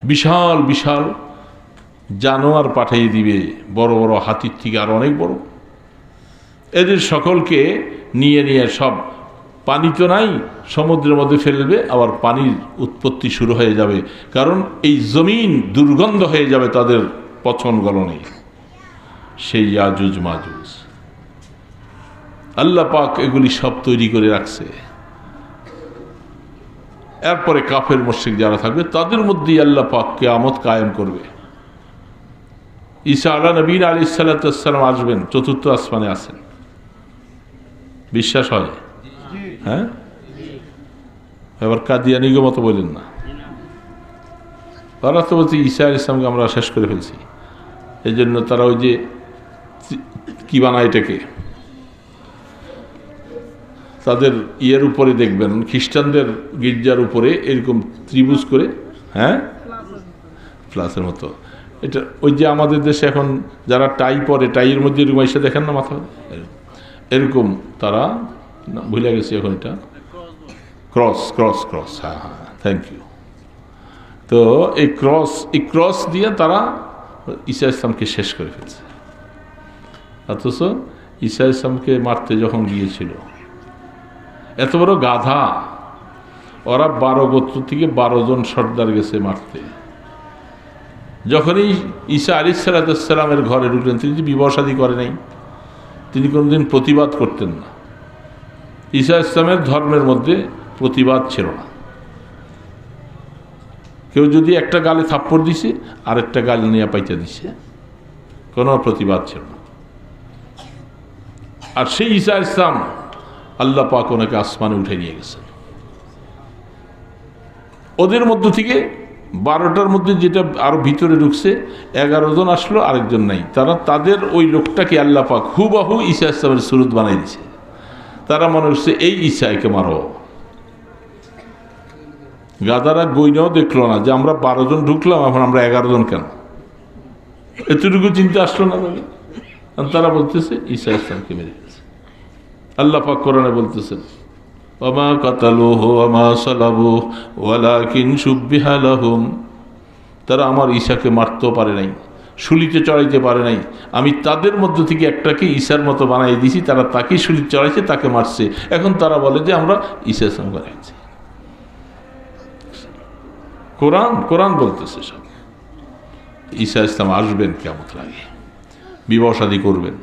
বিশাল বিশাল জানোয়ার পাঠিয়ে দিবে, বড় বড় হাতির থেকে আর অনেক বড়। এদের সকলকে নিয়ে নিয়ে সব পানি তো নাই, সমুদ্রের মধ্যে ফেলবে, আবার পানির উৎপত্তি শুরু হয়ে যাবে, কারণ এই জমিন দুর্গন্ধ হয়ে যাবে তাদের পচন গলনে। সেই ইয়াজুজ মাজুজ আল্লাহ পাক এগুলি সব তৈরি করে রাখছে। এরপরে কাফের মুশরিক যারা থাকবে তাদের মধ্যেই আল্লাহ পাক কিয়ামত কায়েম করবে। ঈসা নবী আলাইহিস সালাতু ওয়াস সালাম আসবেন, চতুর্থ আসমানে আছেন, বিশ্বাস হয়? হ্যাঁ, এবার কাদিয়ানিগো মতো বলেন না। তারা তো বলছে ঈসা আলাইহিস সালামকে আমরা শেষ করে ফেলছি, এই জন্য তারা ওই যে কি বানায় এটাকে, তাদের ইয়ের উপরে দেখবেন খ্রিস্টানদের গির্জার উপরে এরকম ত্রিভুজ করে, হ্যাঁ, প্লাসের মতো। এটা ওই যে আমাদের দেশে এখন যারা টাই পরে, টাইয়ের মধ্যে এরকম এসে দেখেন না মাথা, এরকম তারা ভুলে গেছি এখন, এটা ক্রস ক্রস ক্রস, হ্যাঁ হ্যাঁ, থ্যাংক ইউ। তো এই ক্রস দিয়ে তারা ঈসা ইসলামকে শেষ করে ফেলছে। অথচ ঈসা ইসলামকে মারতে যখন গিয়েছিল, এত বড় গাধা, ওরা 12 গোত্র থেকে 12 জন সর্দার গেছে মারতে। যখনই ঈসা আলাইহিস সালামের ঘরে ঢুকলেন, তিনি বিবাহ শাদী করে নাই, তিনি কোনোদিন প্রতিবাদ করতেন না। ঈসা ইসলামের ধর্মের মধ্যে প্রতিবাদ ছিল না। কেউ যদি একটা গালে থাপ্পড় দিছে, আরেকটা গাল নিয়ে পাইতে দিছে, কোনো প্রতিবাদ ছিল না। আর সেই ঈসা ইসলাম আল্লাহ পাক ওনাকে আসমানে উঠে নিয়ে গেছেন। ওদের মধ্য থেকে 12টার মধ্যে যেটা আরো ভিতরে ঢুকছে, 11 জন আসলো, আরেকজন নাই। তাদের ওই লোকটাকে আল্লাহ পাক হুবহু ঈসা ইসলামের সুরত বানাই দিছে। তারা মনে হচ্ছে এই ঈসাকে মারো। গাদারা গইনাও দেখলো না যে আমরা 12 জন ঢুকলাম, এখন আমরা 11 জন কেন, এতটুকু চিন্তা আসলো না তাদের। তারা বলতেছে ঈসা ইসলামকে মেরে ফেলেছে। আল্লাহ পাক কোরআনে বলতেছেন, ওমা কাতালুহু ওমা সালাবুহু ওয়ালাকিন শুব্বিহা লাহুম। তারা আমার ঈসাকে মারতেও পারে নাই, শুলিতে চড়াইতে পারে নাই, আমি তাদের মধ্য থেকে একটাকে ঈসার মতো বানাই দিয়েছি, তারা তাকেই শুলিতে চড়াইছে, তাকে মারছে। এখন তারা বলে যে আমরা ঈসা ইসলাম বানাইছি। কোরআন বলতেছে সব। ঈসা ইসলাম আসবেন কিয়ামতের আগে, বিবাহ শাদী করবেন।